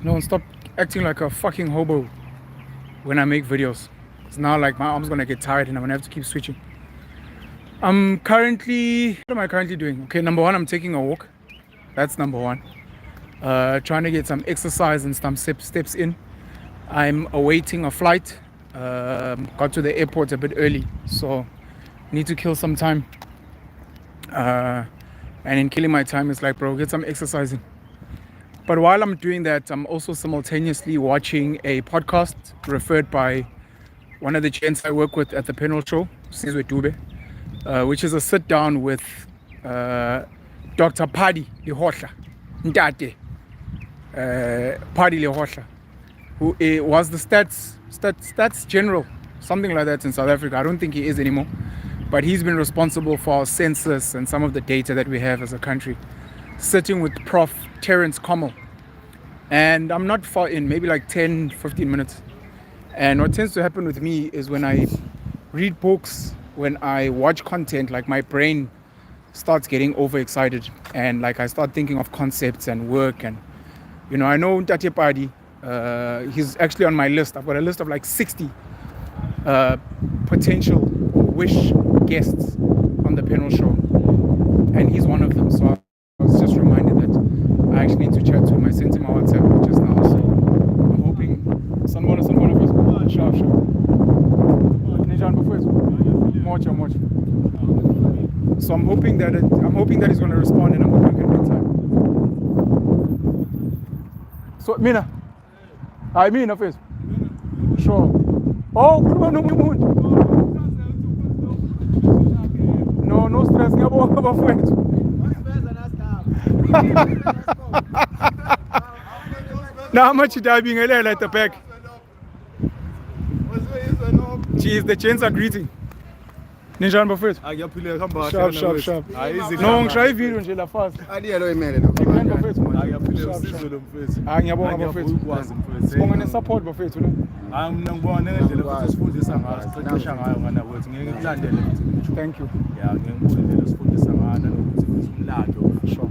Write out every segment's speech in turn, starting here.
No, stop acting like a fucking hobo when I make videos. It's now like my arm's gonna get tired and I'm gonna have to keep switching. What am I currently doing? Okay, number one, I'm taking a walk. That's number one. Trying to get some exercise and some steps in. I'm awaiting a flight. Got to the airport a bit early, so need to kill some time. And in killing my time, it's like, bro, get some exercising. But while I'm doing that, I'm also simultaneously watching a podcast referred by one of the gents I work with at the panel show, Sizwe Dube, which is a sit down with Dr. Pali Lehohla, Ntate Pali Lehohla, who was the stats general, something like that in South Africa. I don't think he is anymore, but he's been responsible for our census and some of the data that we have as a country, sitting with Prof. Terence Kommel. And I'm not far in, maybe like 10-15 minutes. And what tends to happen with me is when I read books, when I watch content, like my brain starts getting overexcited and like I start thinking of concepts and work. And you know, I know Ntate Padi, he's actually on my list. I've got a list of like 60 potential wish guests on the panel show, and he's one of them. So I was just reminded that I actually need to chat to him. I sent him a WhatsApp just now, so I'm hoping Sanbona first. Sharp. So I'm hoping that he's going to respond, and I'm hoping we can make time. So Mina, I mean of it. Sure. Oh, good one, no stress. Ngiyabonga bafowethu. Now how much dabingelela at the back? Jeez, the chains are greeting. Ninjani bafowethu? Akuyaphila khamba kahle. Sharp. No, ngishaya ivideo nje la fast. Aliyelo imele no. Bafowethu. Akuyaphila usizwe lo mfethu. Ngiyabonga bafowethu. Ukwazi mfethu. Sibonga ne-support bafowethu ne. Mina ngibona ngendlela futhi sifundisa ngayo, siqeqesha ngayo ngana kwethu. Ngeke ngikulandele futhi. Thank you. Yeah, ngeke ngikule sifundisa ngana nokuthi umlando. Sure.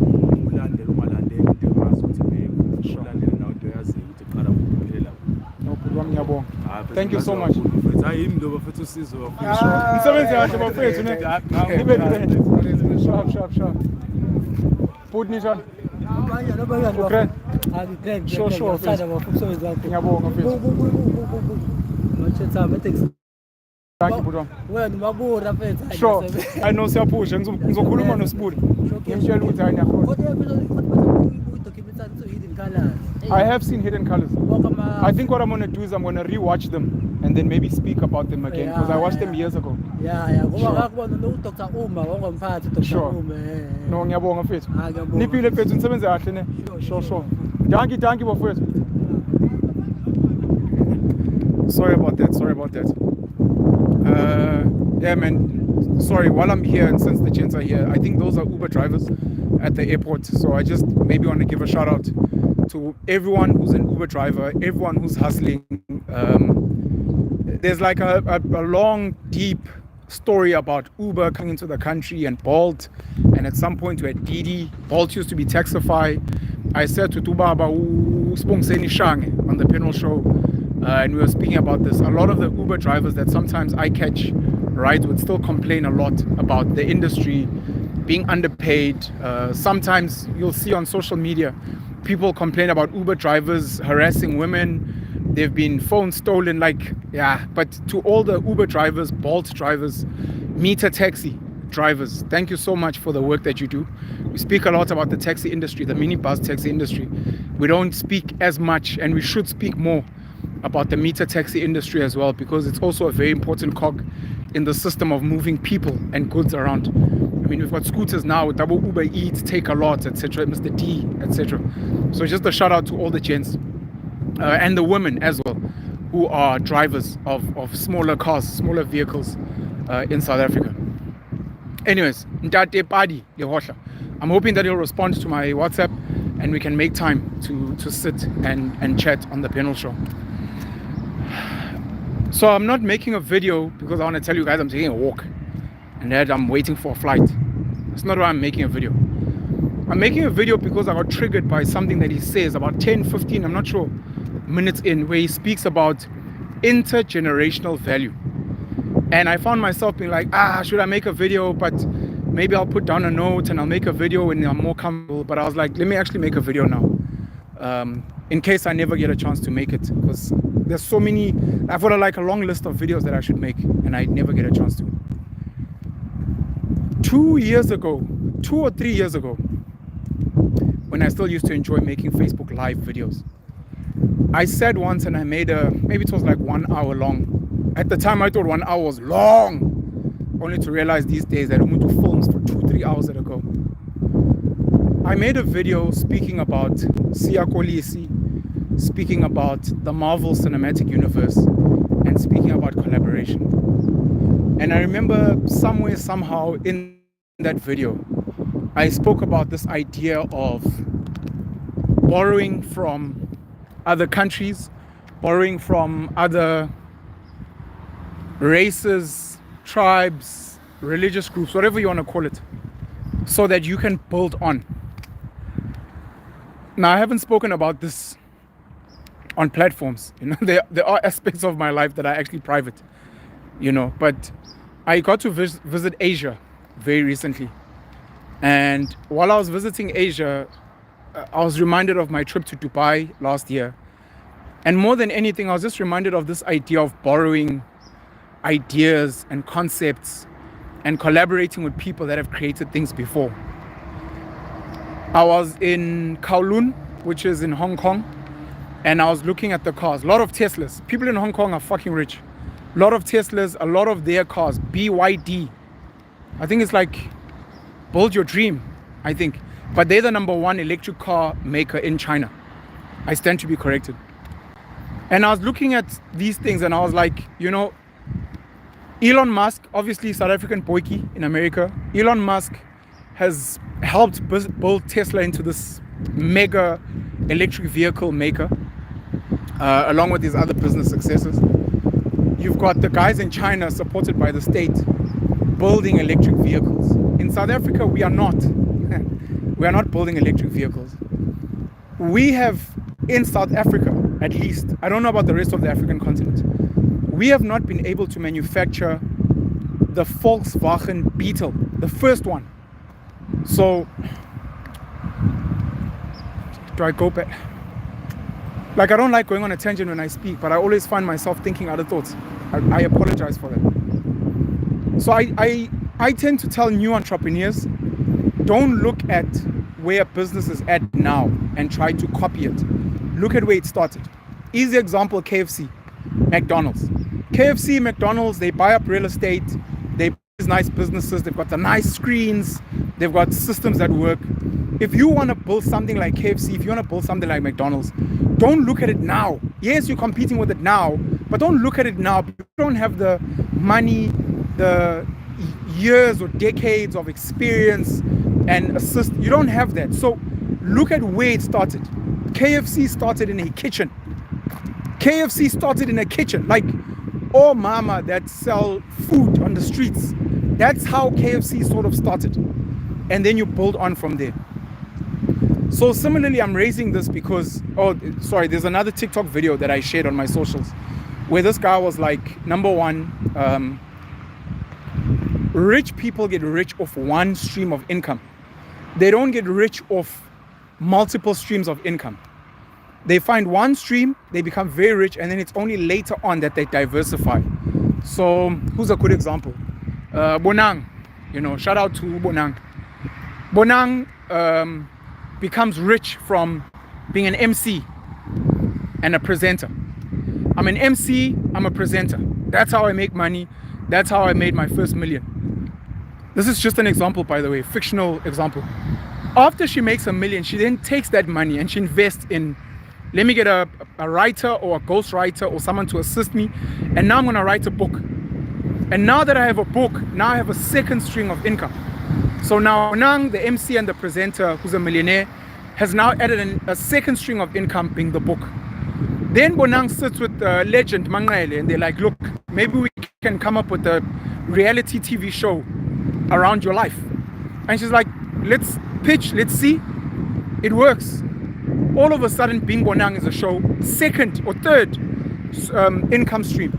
Ulandele umalandele into engazi ukuthi beke. Ulandele nawo into yazi ukuthi qala ukuphelela. No problem, ngiyabonga. Thank you so much. Hayi imlo bafethu usizwe bafethu. Umsebenzi kahle bafowethu ne. Nibe sharp. Put Nishan. Okay. Sure. Ngiyabonga mfethu. Thank you bro. Wena mabura mfethu. Sure. I know siyaphusha ngizokhuluma noSibudi. Ngimtshela ukuthi hayi ngiyakhona. I have seen Hidden Colors. I think what I'm going to do is I'm going to rewatch them and then maybe speak about them again because I watched them years ago. Yeah. Sure. No, ngiyabonga mfethu. Niphile mfethu nisebenze kahle ne. Sure. Dankie bafowethu. Sorry about that. Yeah man, sorry, while I'm here and since the gents are here, I think those are Uber drivers at the airport. So I just maybe want to give a shout out to everyone who's an Uber driver, everyone who's hustling. There's like a long, deep story about Uber coming into the country and Bolt, and at some point we had Didi. Bolt used to be Taxify. I said to Tubaba Spungseni Shange on the panel show, and we were speaking about this. A lot of the Uber drivers that sometimes I catch rides would still complain a lot about the industry being underpaid. Sometimes you'll see on social media people complain about Uber drivers harassing women. They've been phones stolen, but to all the Uber drivers, Bolt drivers, meter taxi drivers, thank you so much for the work that you do. We speak a lot about the taxi industry, the minibus taxi industry. We don't speak as much, and we should speak more about the meter taxi industry as well, because it's also a very important cog in the system of moving people and goods around. I mean, we've got scooters now, double Uber Eats, Take a Lot, etc., Mr. D, etc. So just a shout out to all the gents and the women as well, who are drivers of smaller cars, smaller vehicles in South Africa. Anyways, Ntate Pali Lehohla, I'm hoping that he'll respond to my WhatsApp and we can make time to sit and chat on the panel show. So I'm not making a video because I want to tell you guys I'm taking a walk and that I'm waiting for a flight. That's not why I'm making a video. I'm making a video because I got triggered by something that he says about 10, 15, I'm not sure, minutes in, where he speaks about intergenerational value. And I found myself being like, should I make a video? But maybe I'll put down a note and I'll make a video when I'm more comfortable. But I was like, let me actually make a video now, in case I never get a chance to make it, because there's so many. I've got like a long list of videos that I should make and I never get a chance to. 2 or 3 years ago, when I still used to enjoy making Facebook Live videos, I said once and I made maybe it was like 1 hour long. At the time I thought 1 hour was long, only to realize these days that Umuntu films for 2-3 hours at a go. I made a video speaking about Siyakolisi, speaking about the Marvel Cinematic Universe, and speaking about collaboration. And I remember somewhere, somehow in that video, I spoke about this idea of borrowing from other countries, borrowing from other races, tribes, religious groups, whatever you want to call it, so that you can build on. Now, I haven't spoken about this on platforms. There are aspects of my life that are actually private, but I got to visit Asia very recently. And while I was visiting Asia, I was reminded of my trip to Dubai last year. And more than anything, I was just reminded of this idea of borrowing ideas and concepts and collaborating with people that have created things before. I was in Kowloon, which is in Hong Kong, and I was looking at the cars. A lot of Teslas. People in Hong Kong are fucking rich. A lot of Teslas, a lot of their cars, BYD. I think it's like build your dream, I think. But they're the #1 electric car maker in China. I stand to be corrected. And I was looking at these things and I was like, Elon Musk, obviously South African boyki in America. Elon Musk has helped build Tesla into this mega electric vehicle maker, along with his other business successes. You've got the guys in China supported by the state building electric vehicles. In South Africa, we are not. We are not building electric vehicles. We have, in South Africa at least, I don't know about the rest of the African continent, we have not been able to manufacture the Volkswagen Beetle, the first one. So, do I go back? Like, I don't like going on a tangent when I speak, but I always find myself thinking other thoughts. I apologize for that. So I tend to tell new entrepreneurs, don't look at where business is at now and try to copy it. Look at where it started. Easy example, KFC, McDonald's. KFC, McDonald's, they buy up real estate, they buy these nice businesses, they've got the nice screens, they've got systems that work. If you want to build something like KFC, if you want to build something like McDonald's, don't look at it now. Yes, you're competing with it now, but don't look at it now. You don't have the money, the years or decades of experience and assist. You don't have that. So look at where it started. KFC started in a kitchen. KFC started in a kitchen. Like, oh mama that sell food on the streets. That's how KFC sort of started. And then you build on from there. So similarly, I'm raising this because, there's another TikTok video that I shared on my socials where this guy was like, #1, rich people get rich off one stream of income. They don't get rich off multiple streams of income. They find one stream, they become very rich, and then it's only later on that they diversify. So who's a good example? Bonang, shout out to Bonang. Bonang becomes rich from being an MC and a presenter. I'm an MC, I'm a presenter. That's how I make money. That's how I made my first million. This is just an example, by the way, fictional example. After she makes $1 million, she then takes that money and she invests in, let me get a writer or a ghostwriter or someone to assist me. And now I'm going to write a book. And now that I have a book, now I have a second string of income. So now Nang, the MC and the presenter, who's a millionaire, has now added a second string of income, being the book. Then Bonang sits with the legend Mangaele and they're like, look, maybe we can come up with a reality TV show around your life. And she's like, let's pitch, let's see. It works. All of a sudden, Bing Bonang is a show, second or third income stream.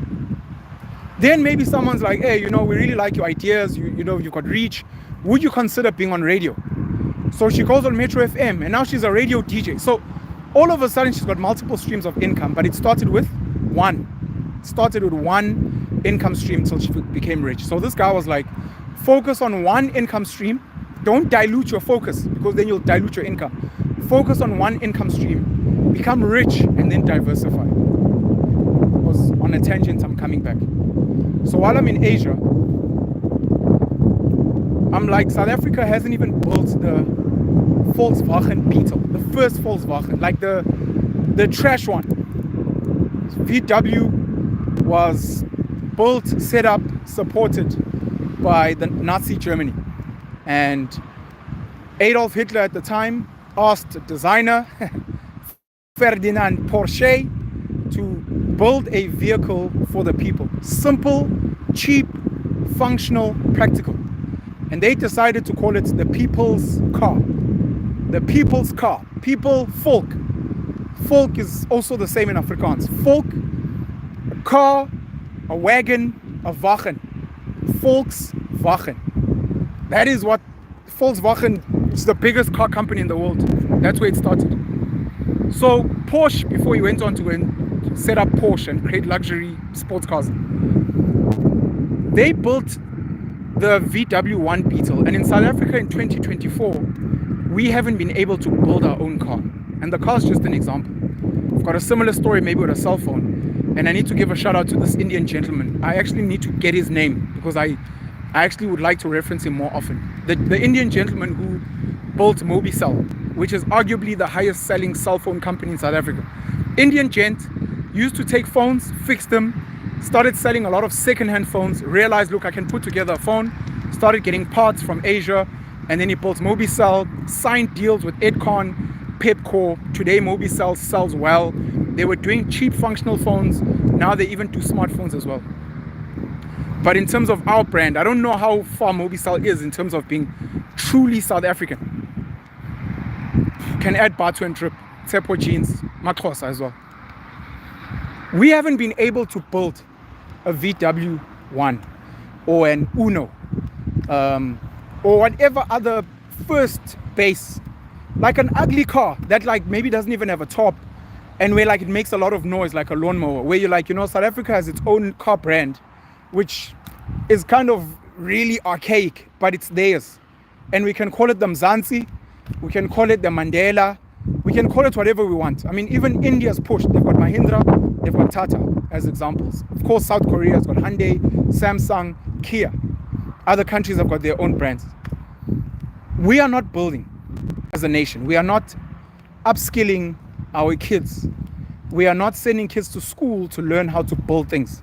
Then maybe someone's like, hey, you know, we really like your ideas, you know, you've got reach. Would you consider being on radio? So she goes on Metro FM, and now she's a radio DJ. So all of a sudden, she's got multiple streams of income, but it started with one. It started with one income stream until she became rich. So this guy was like, focus on one income stream. Don't dilute your focus, because then you'll dilute your income. Focus on one income stream, become rich, and then diversify. I was on a tangent, I'm coming back. So while I'm in Asia, I'm like, South Africa hasn't even built the Volkswagen Beetle, the first Volkswagen, like the trash one. VW was built, set up, supported by the Nazi Germany. And Adolf Hitler at the time asked a designer, Ferdinand Porsche, to build a vehicle for the people. Simple, cheap, functional, practical. And they decided to call it the people's car. The people's car. People, volk. Volk is also the same in Afrikaans. Volk, a car, a wagon, a wagen. Volkswagen. That is what Volkswagen is, the biggest car company in the world. That's where it started. So Porsche, before he went on to set up Porsche and create luxury sports cars, they built the VW1 Beetle. And in South Africa in 2024, we haven't been able to build our own car. And the car is just an example. I've got a similar story maybe with a cell phone. And I need to give a shout out to this Indian gentleman. I actually need to get his name, because I actually would like to reference him more often. The Indian gentleman who built Mobicel, which is arguably the highest selling cell phone company in South Africa. Indian gent, used to take phones, fix them, started selling a lot of second-hand phones, realized, look, I can put together a phone, started getting parts from Asia, and then he built Mobicel, signed deals with Edcon, Pepco. Today Mobicel sells well. They were doing cheap functional phones. Now they even do smartphones as well. But in terms of our brand, I don't know how far Mobicel is in terms of being truly South African. Can add Batu and Trip, Tsepo Jeans, Matrosa as well. We haven't been able to build a VW1 or an Uno or whatever other first base, like an ugly car that like maybe doesn't even have a top, and where like it makes a lot of noise like a lawnmower, where you're like, you know, South Africa has its own car brand, which is kind of really archaic, but it's theirs. And we can call it the Mzansi, we can call it the Mandela, we can call it whatever we want. I mean, even India's pushed. They've got Mahindra, they've got Tata as examples. Of course, South Korea's got Hyundai, Samsung, Kia. Other countries have got their own brands. We are not building as a nation. We are not upskilling our kids. We are not sending kids to school to learn how to build things.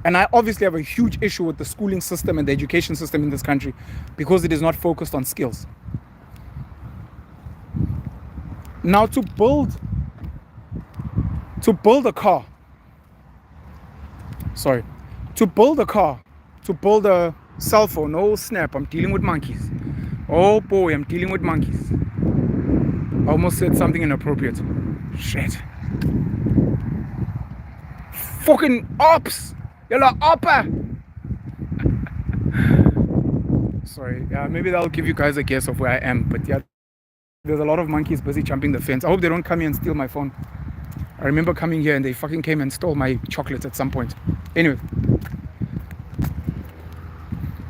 And I obviously have a huge issue with the schooling system and the education system in this country, because it is not focused on skills. Now to build a car, to build a cell phone, oh snap, I'm dealing with monkeys. Oh boy, I'm dealing with monkeys. I almost said something inappropriate. Shit. Fucking ops! You're a oppa! Sorry, yeah, maybe that'll give you guys a guess of where I am, but yeah, there's a lot of monkeys busy jumping the fence. I hope they don't come here and steal my phone. I remember coming here and they fucking came and stole my chocolates at some point. Anyway,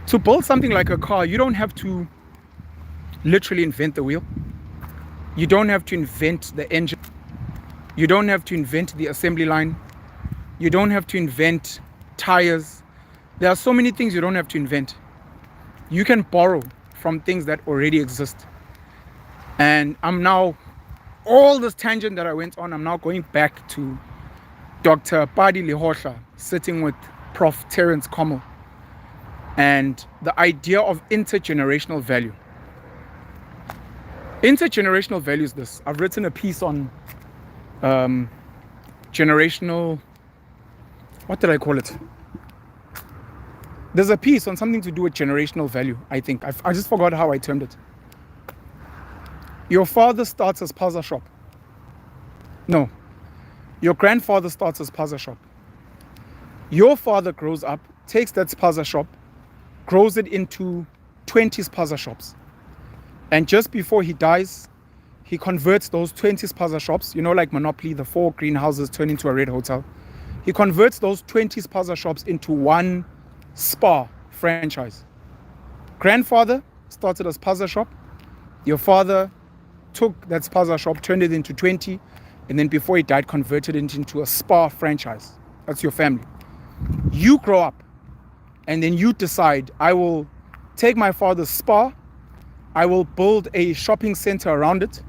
to build something like a car, you don't have to literally invent the wheel. You don't have to invent the engine. You don't have to invent the assembly line. You don't have to invent tires. There are so many things you don't have to invent. You can borrow from things that already exist. And I'm now, all this tangent that I went on, I'm now going back to Dr. Pali Lehohla, sitting with Prof. Terence Kommel, and the idea of intergenerational value. Intergenerational value is this. I've written a piece on generational, what did I call it? There's a piece on something to do with generational value, I think. I just forgot how I termed it. Your father starts as spaza shop. No. Your grandfather starts as spaza shop. Your father grows up, takes that spaza shop, grows it into 20 spaza shops. And just before he dies, he converts those 20 spaza shops, you know, like Monopoly, the 4 greenhouses turn into a red hotel. He converts those 20 spaza shops into one spa franchise. Grandfather started a spaza shop. Your father took that spaza shop, turned it into 20, and then before he died, converted it into a spa franchise. That's your family. You grow up, and then you decide, I will take my father's spa, I will build a shopping center around it,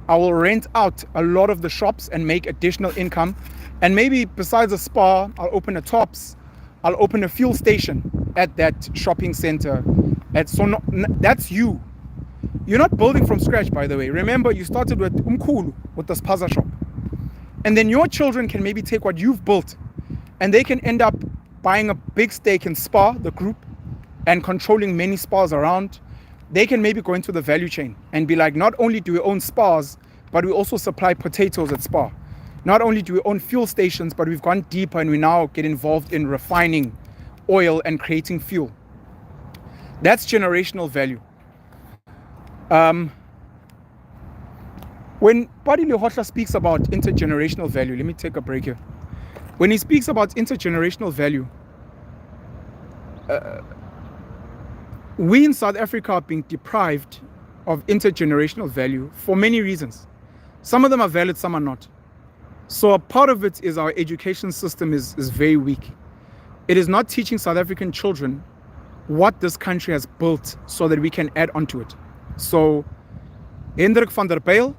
I will rent out a lot of the shops and make additional income, and maybe besides a spa, I'll open a Tops, I'll open a fuel station at that shopping center. That's you. You're not building from scratch, by the way. Remember, you started with Umkulu, with the spaza shop. And then your children can maybe take what you've built and they can end up buying a big stake in Spa, the group, and controlling many spas around. They can maybe go into the value chain and be like, not only do we own spas, but we also supply potatoes at Spa. Not only do we own fuel stations, but we've gone deeper and we now get involved in refining oil and creating fuel. That's generational value. When Pali Lehohla speaks about intergenerational value, let me take a break here. When he speaks about intergenerational value, we in South Africa are being deprived of intergenerational value for many reasons. Some of them are valid, some are not. So a part of it is our education system is very weak. It is not teaching South African children what this country has built so that we can add onto it. So Hendrik van der Bijl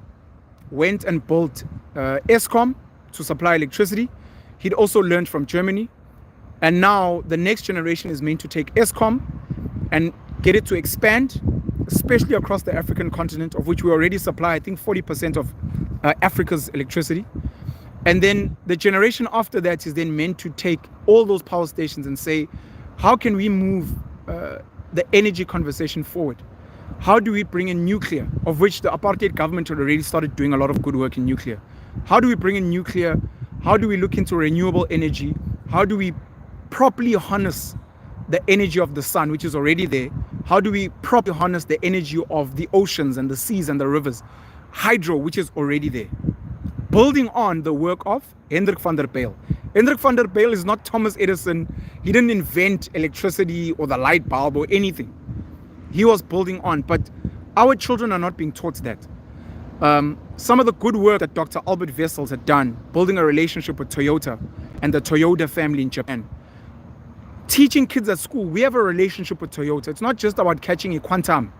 went and built Eskom to supply electricity. He'd also learned from Germany. And now the next generation is meant to take Eskom and get it to expand, especially across the African continent, of which we already supply, I think, 40% of Africa's electricity. And then the generation after that is then meant to take all those power stations and say, how can we move the energy conversation forward? How do we bring in nuclear, of which the apartheid government had already started doing a lot of good work in nuclear? How do we bring in nuclear? How do we look into renewable energy? How do we properly harness the energy of the sun, which is already there? How do we properly harness the energy of the oceans and the seas and the rivers? Hydro, which is already there. Building on the work of Hendrik van der Bijl. Hendrik van der Bijl is not Thomas Edison. He didn't invent electricity or the light bulb or anything. He was building on, but our children are not being taught that. Some of the good work that Dr. Albert Wessels had done, building a relationship with Toyota and the Toyota family in Japan. Teaching kids at school, we have a relationship with Toyota. It's not just about catching a quantum.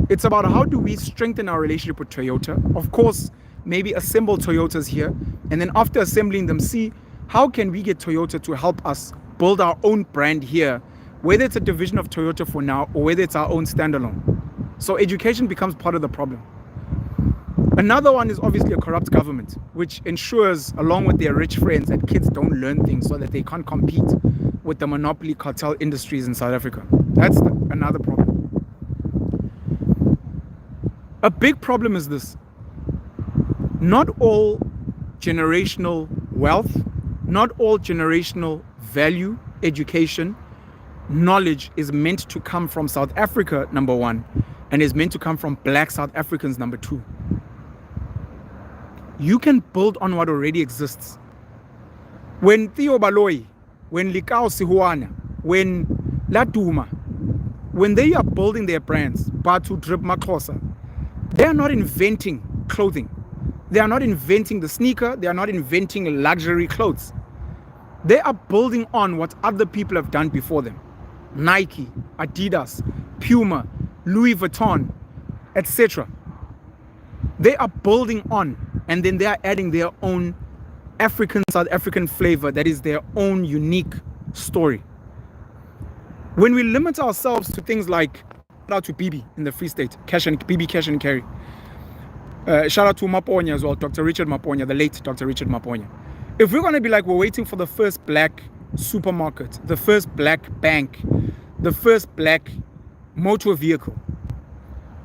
It's about how do we strengthen our relationship with Toyota. Of course, maybe assemble Toyotas here, and then after assembling them, see how can we get Toyota to help us build our own brand here, whether it's a division of Toyota for now or whether it's our own standalone. So education becomes part of the problem. Another one is obviously a corrupt government, which ensures, along with their rich friends, that kids don't learn things so that they can't compete with the monopoly cartel industries in South Africa. That's another problem. A big problem is this. Not all generational wealth, not all generational value, education, knowledge is meant to come from South Africa, number one, and is meant to come from black South Africans, number two. You can build on what already exists. When Theo Baloyi, when Likao Sihuana, when Laduma, when they are building their brands, Batu Drip Makhosa, they are not inventing clothing. They are not inventing the sneaker. They are not inventing luxury clothes. They are building on what other people have done before them. Nike, Adidas, Puma, Louis Vuitton, etc. They are building on, and then they are adding their own African, South African flavor that is their own unique story. When we limit ourselves to things like, shout out to Bibi in the Free State, Bibi Cash and Carry. Shout out to Maponya as well, Dr. Richard Maponya, the late Dr. Richard Maponya. If we're going to be like, we're waiting for the first black supermarket, the first black bank, the first black motor vehicle,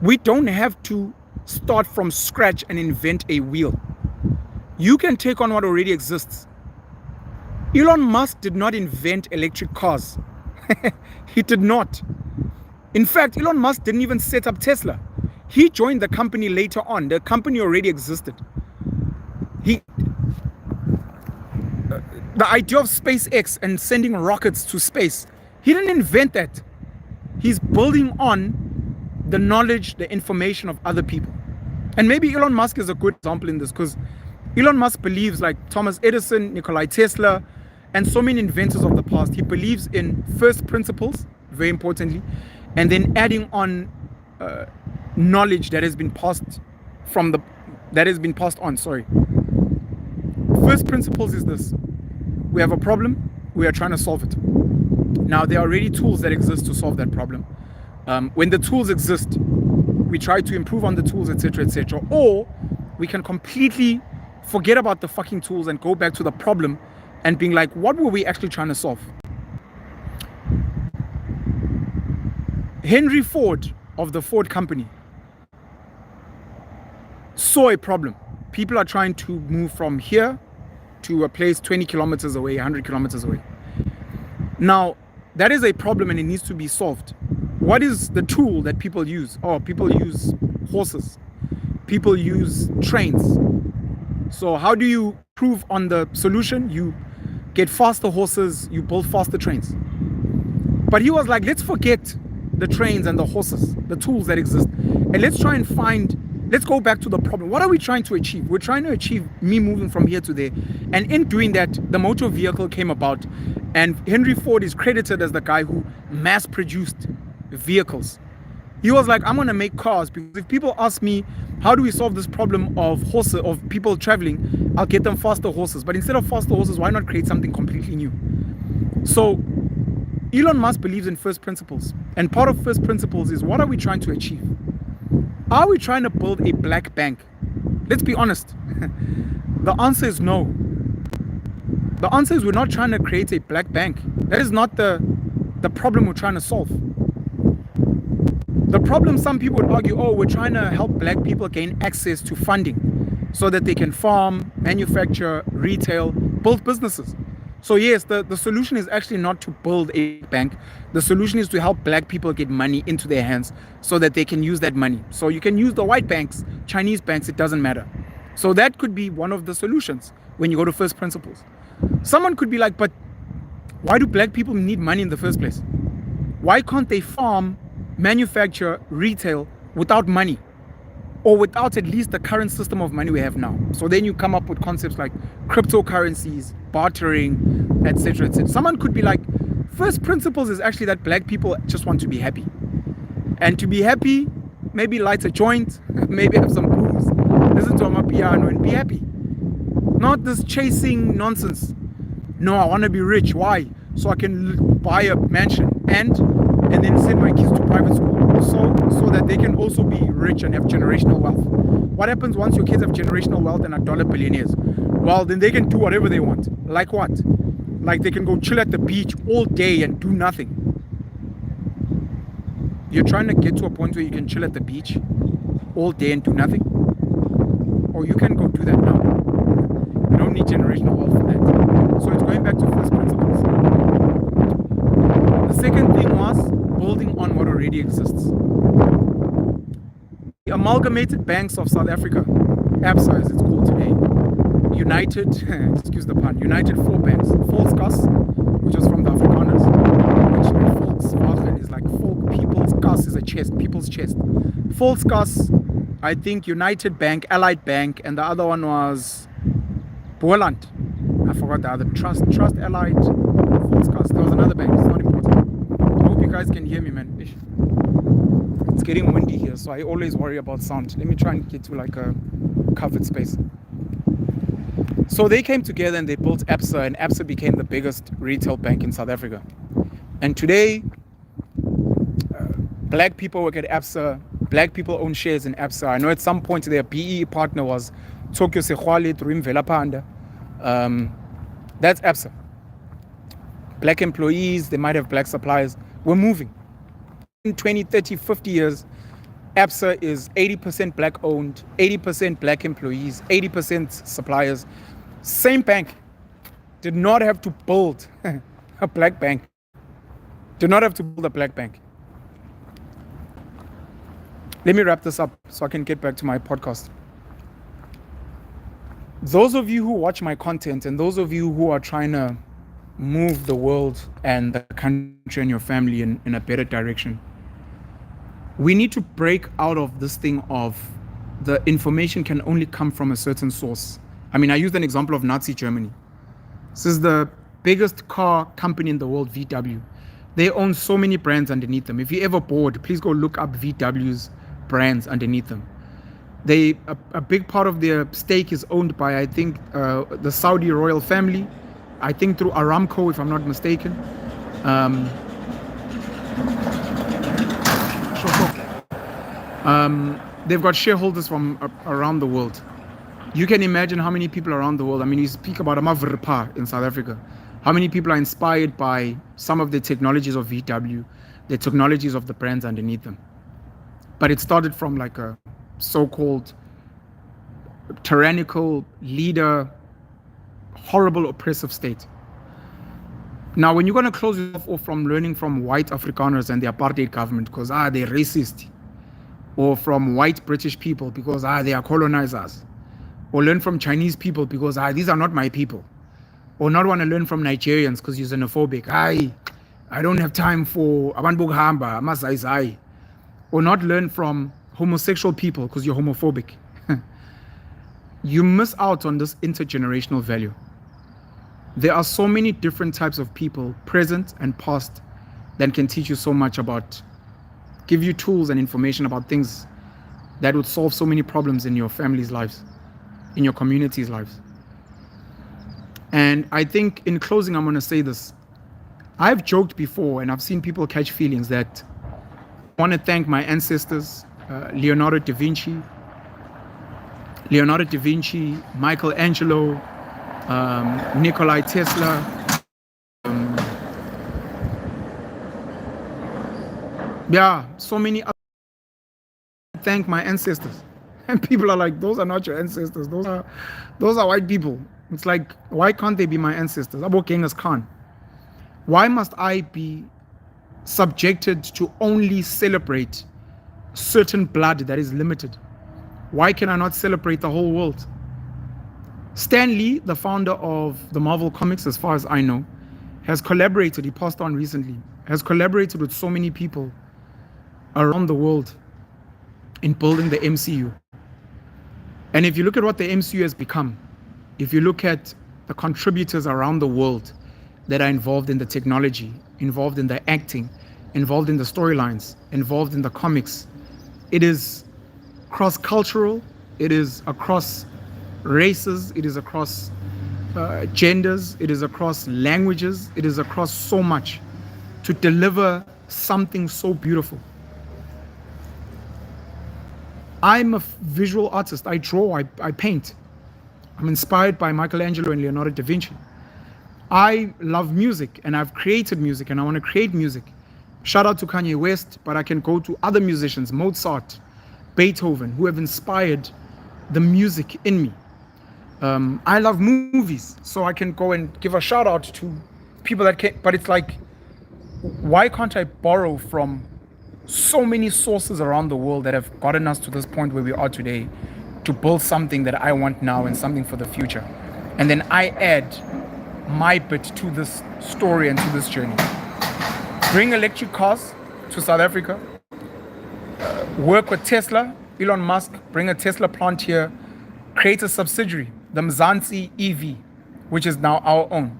we don't have to start from scratch and invent a wheel. You can take on what already exists. Elon Musk did not invent electric cars. He did not. In fact, Elon Musk didn't even set up Tesla. He joined the company later on. The company already existed. The idea of SpaceX and sending rockets to space, he didn't invent that. He's building on the knowledge, the information of other people. And maybe Elon Musk is a good example in this, because Elon Musk believes, like Thomas Edison, Nikola Tesla, and so many inventors of the past, he believes in first principles, very importantly, and then adding on knowledge that has been passed on. First principles is this: we have a problem, we are trying to solve it. Now, there are already tools that exist to solve that problem. When the tools exist, we try to improve on the tools, etc., or we can completely forget about the fucking tools and go back to the problem and being like, what were we actually trying to solve? Henry Ford of the Ford company saw a problem. People are trying to move from here to a place 20 kilometers away, 100 kilometers away. Now, that is a problem and it needs to be solved. What is the tool that people use? Oh, people use horses. People use trains. So how do you improve on the solution? You get faster horses, you build faster trains. But he was like, let's forget the trains and the horses, the tools that exist, and let's go back to the problem. What are we trying to achieve? We're trying to achieve me moving from here to there. And in doing that, the motor vehicle came about, and Henry Ford is credited as the guy who mass produced vehicles. He was like, I'm gonna make cars, because if people ask me, how do we solve this problem of people traveling, I'll get them faster horses. But instead of faster horses, why not create something completely new? So Elon Musk believes in first principles, and part of first principles is, what are we trying to achieve? Are we trying to build a black bank? Let's be honest. The answer is no. The answer is, we're not trying to create a black bank. That is not the problem we're trying to solve. The problem, some people would argue, oh, we're trying to help black people gain access to funding so that they can farm, manufacture, retail, build businesses. So yes, the solution is actually not to build a bank. The solution is to help black people get money into their hands so that they can use that money. So you can use the white banks, Chinese banks, it doesn't matter. So that could be one of the solutions when you go to first principles. Someone could be like, but why do black people need money in the first place? Why can't they farm, manufacture, retail without money? Or without at least the current system of money we have now? So then you come up with concepts like cryptocurrencies, bartering, etc., etc. Someone could be like, first principles is actually that black people just want to be happy. And to be happy, maybe light a joint, maybe have some booze, listen to a piano and be happy. Not this chasing nonsense. No, I want to be rich. Why? So I can buy a mansion and then send my kids to private school, so that they can also be rich and have generational wealth. What happens once your kids have generational wealth and are dollar billionaires? Well, then they can do whatever they want. Like what? Like they can go chill at the beach all day and do nothing. You're trying to get to a point where you can chill at the beach all day and do nothing? Or you can go do that now. You don't need generational wealth for that. So it's going back to first principles. The second thing was building on what already exists. The Amalgamated Banks of South Africa, ABSA as it's called today, united, excuse the pun, united four banks. Volkskas, which was from the Afrikaners, which Volkswagen is like folk, people's kas is a chest, people's chest. Volkskas, I think United Bank, Allied Bank, and the other one was Boland. I forgot the other. Trust Allied, Volkskas. There was another bank, it's not important. I hope you guys can hear me, man. Ish. It's getting windy here, so I always worry about sound. Let me try and get to like a covered space. So they came together and they built ABSA, and ABSA became the biggest retail bank in South Africa. And today, black people work at ABSA, black people own shares in ABSA. I know at some point their PE partner was Tokyo Sehwale Turim Velapanda. That's ABSA. Black employees, they might have black suppliers. We're moving. In 20, 30, 50 years, ABSA is 80% black owned, 80% black employees, 80% suppliers. Same bank did not have to build a black bank. Did not have to build a black bank. Let me wrap this up so I can get back to my podcast. Those of you who watch my content and those of you who are trying to move the world and the country and your family in a better direction, we need to break out of this thing of the information can only come from a certain source. I mean, I used an example of Nazi Germany. This is the biggest car company in the world, VW. They own so many brands underneath them. If you're ever bored, please go look up VW's brands underneath them. A big part of their stake is owned by, I think, the Saudi royal family. I think through Aramco, if I'm not mistaken. They've got shareholders from around the world. You can imagine how many people around the world. I mean, you speak about Amavrpa in South Africa. How many people are inspired by some of the technologies of VW, the technologies of the brands underneath them. But it started from like a so-called tyrannical leader, horrible oppressive state. Now, when you're going to close yourself off from learning from white Afrikaners and the apartheid government because they're racist, or from white British people because they are colonizers, or learn from Chinese people because these are not my people, or not want to learn from Nigerians because you're xenophobic, I don't have time for abantu bokuhamba amazaizai, or not learn from homosexual people because you're homophobic. You miss out on this intergenerational value. There are so many different types of people, present and past, that can teach you so much about, give you tools and information about things that would solve so many problems in your family's lives, in your community's lives. And I think in closing, I'm going to say this. I've joked before and I've seen people catch feelings that I want to thank my ancestors, Leonardo da Vinci, Michelangelo, Nikola Tesla. So many others. Thank my ancestors. And people are like, those are not your ancestors. Those are white people. It's like, why can't they be my ancestors? Abu Genghis Khan. Why must I be subjected to only celebrate certain blood that is limited? Why can I not celebrate the whole world? Stan Lee, the founder of the Marvel Comics, as far as I know, has collaborated, he passed on recently, has collaborated with so many people around the world in building the MCU. And if you look at what the MCU has become, if you look at the contributors around the world that are involved in the technology, involved in the acting, involved in the storylines, involved in the comics, it is cross-cultural, it is across races, it is across genders, it is across languages, it is across so much to deliver something so beautiful. I'm a visual artist. I draw, I paint. I'm inspired by Michelangelo and Leonardo da Vinci. I love music and I've created music and I want to create music. Shout out to Kanye West, but I can go to other musicians, Mozart, Beethoven, who have inspired the music in me. I love movies, so I can go and give a shout out to people that can, but it's like, why can't I borrow from so many sources around the world that have gotten us to this point where we are today to build something that I want now and something for the future? And then I add my bit to this story and to this journey. Bring electric cars to South Africa, work with Tesla, Elon Musk, bring a Tesla plant here, create a subsidiary, the Mzansi EV, which is now our own.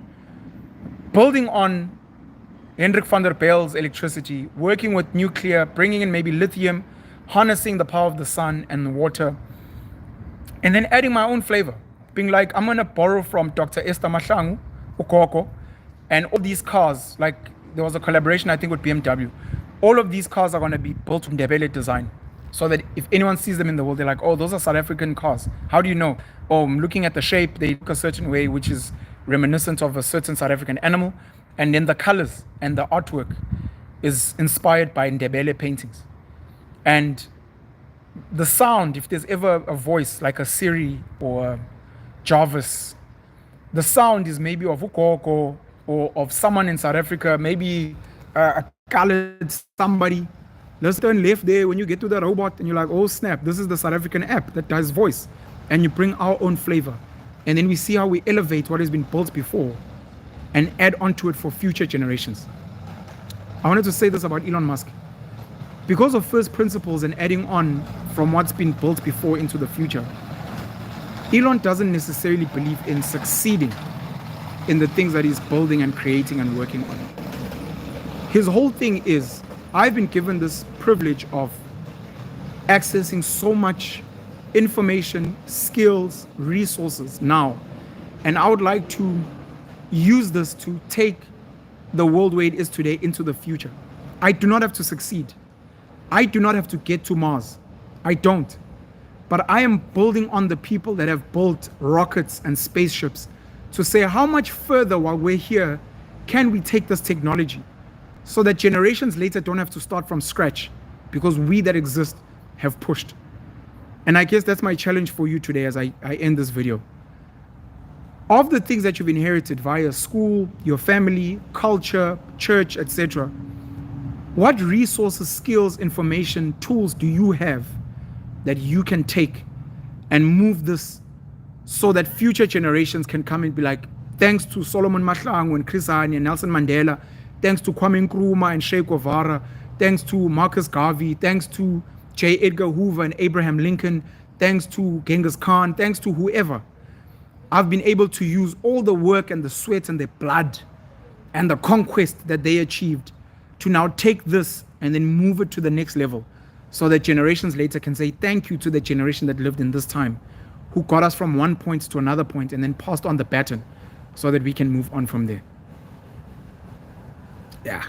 Building on Hendrik van der Bijl's electricity, working with nuclear, bringing in maybe lithium, harnessing the power of the sun and the water, and then adding my own flavor. Being like, I'm going to borrow from Dr. Esther Mahlangu, Ukoko, and all these cars, like there was a collaboration, I think, with BMW. All of these cars are going to be built with Ndebele design. So that if anyone sees them in the world, they're like, oh, those are South African cars. How do you know? Oh, I'm looking at the shape, they look a certain way, which is reminiscent of a certain South African animal. And then the colors and the artwork is inspired by Ndebele paintings. And The sound, if there's ever a voice like a Siri or a Jarvis, the sound is maybe of Ukoko or of someone in South Africa, maybe a colored somebody. Let's turn left there when you get to the robot and you're like, oh snap, this is the South African app that does voice. And you bring our own flavor. And then we see how we elevate what has been built before and add onto it for future generations. I wanted to say this about Elon Musk. Because of first principles and adding on from what's been built before into the future, Elon doesn't necessarily believe in succeeding in the things that he's building and creating and working on. His whole thing is, I've been given this privilege of accessing so much information, skills, resources now, and I would like to use this to take the world where it is today into the future. I do not have to succeed. I do not have to get to Mars. I don't. But I am building on the people that have built rockets and spaceships to say how much further while we're here can we take this technology so that generations later don't have to start from scratch because we that exist have pushed. And I guess that's my challenge for you today as I end this video. Of the things that you've inherited via school, your family, culture, church, etc., what resources, skills, information, tools do you have that you can take and move this so that future generations can come and be like, thanks to Solomon Mahlangu and Chris Hani and Nelson Mandela, thanks to Kwame Nkrumah and Che Guevara, thanks to Marcus Garvey, thanks to J. Edgar Hoover and Abraham Lincoln, thanks to Genghis Khan, thanks to whoever, I've been able to use all the work and the sweat and the blood and the conquest that they achieved to now take this and then move it to the next level so that generations later can say thank you to the generation that lived in this time, who got us from one point to another point and then passed on the baton so that we can move on from there. Yeah.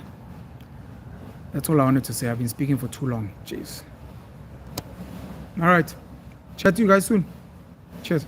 That's all I wanted to say. I've been speaking for too long. Jeez. All right. Chat to you guys soon. Cheers.